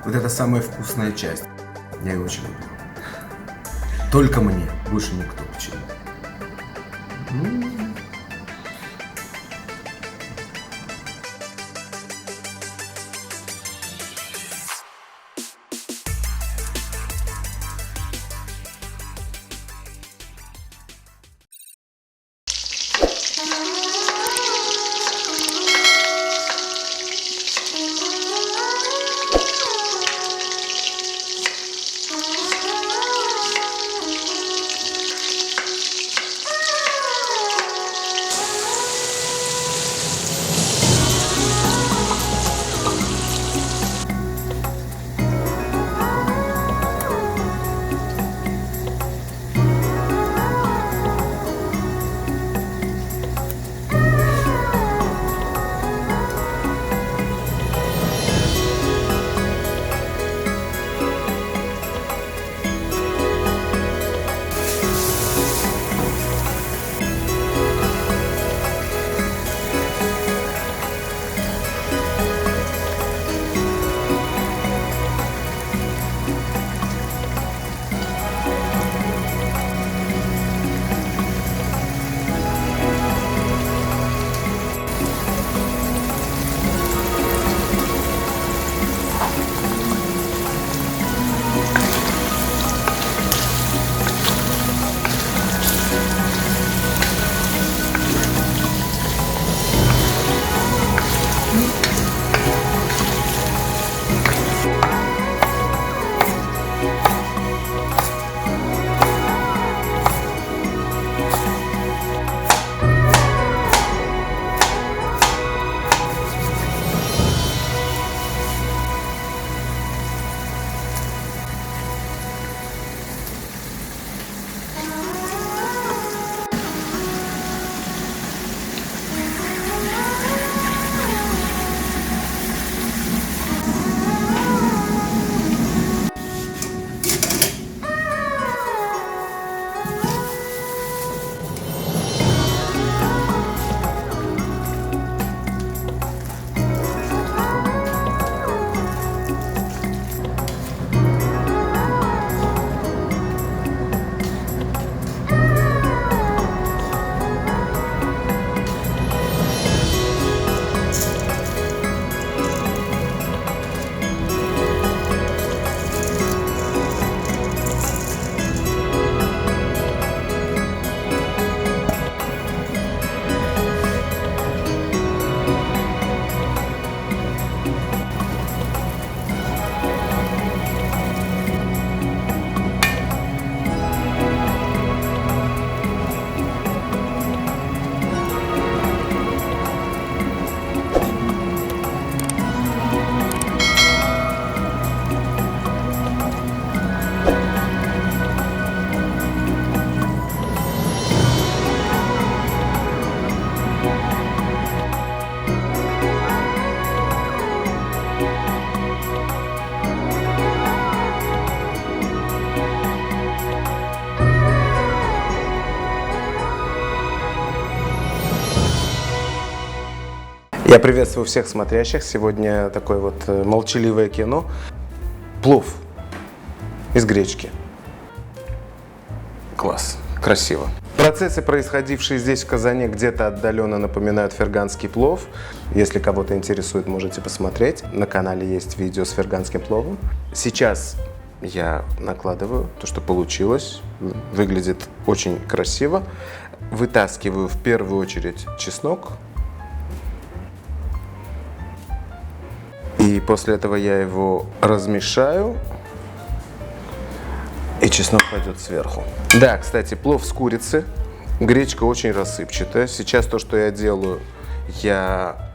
Вот это самая вкусная часть. Я ее очень люблю. Только мне, больше никто. Почему? Я приветствую всех смотрящих. Сегодня такое вот молчаливое кино. Плов из гречки. Класс, красиво. Процессы, происходившие здесь в Казани, где-то отдаленно напоминают ферганский плов. Если кого-то интересует, можете посмотреть. На канале есть видео с ферганским пловом. Сейчас я накладываю то, что получилось. Выглядит очень красиво. Вытаскиваю в первую очередь чеснок. И после этого я его размешаю, и чеснок пойдет сверху. Да, кстати, плов с курицы. Гречка очень рассыпчатая. Сейчас то, что я делаю, я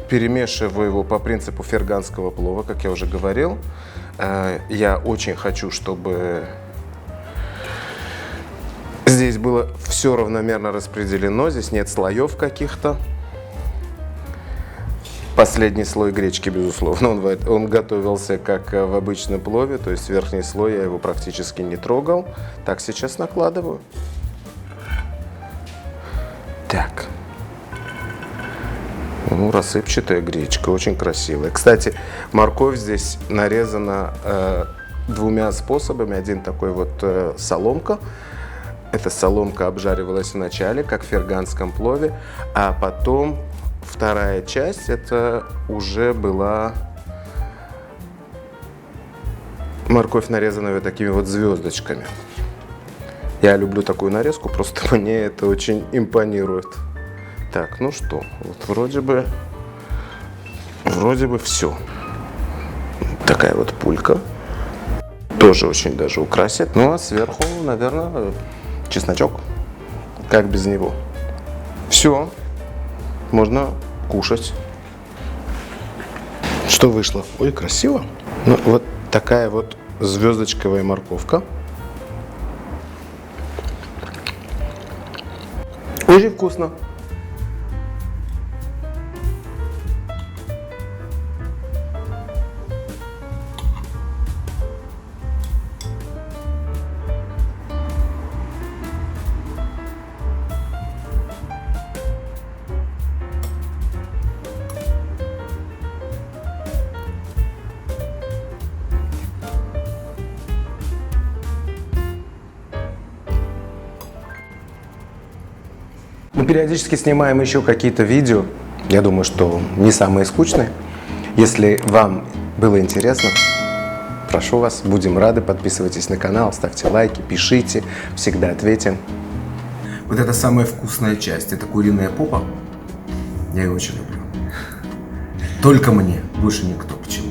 перемешиваю его по принципу ферганского плова, как я уже говорил. Я очень хочу, чтобы здесь было все равномерно распределено. Здесь нет слоев каких-то. Последний слой гречки, безусловно, он готовился как в обычном плове, то есть верхний слой я его практически не трогал. Так, сейчас накладываю. Так. Ну, рассыпчатая гречка, очень красивая. Кстати, морковь здесь нарезана двумя способами. Один такой вот соломка. Эта соломка обжаривалась вначале, как в ферганском плове, а потом вторая часть, это уже была морковь, нарезанная вот такими вот звездочками. Я люблю такую нарезку, просто мне это очень импонирует. Так, ну что, вот вроде бы все. Такая вот пулька. Тоже очень даже украсит. Ну а сверху, наверное, чесночок. Как без него? Все. Можно кушать. Что вышло? Ой, красиво. Ну, вот такая вот звездочковая морковка. Очень вкусно. Мы периодически снимаем еще какие-то видео. Я думаю, что не самые скучные. Если вам было интересно, прошу вас, будем рады. Подписывайтесь на канал, ставьте лайки, пишите, всегда ответим. Вот это самая вкусная часть. Это куриная попа. Я ее очень люблю. Только мне, больше никто. Почему?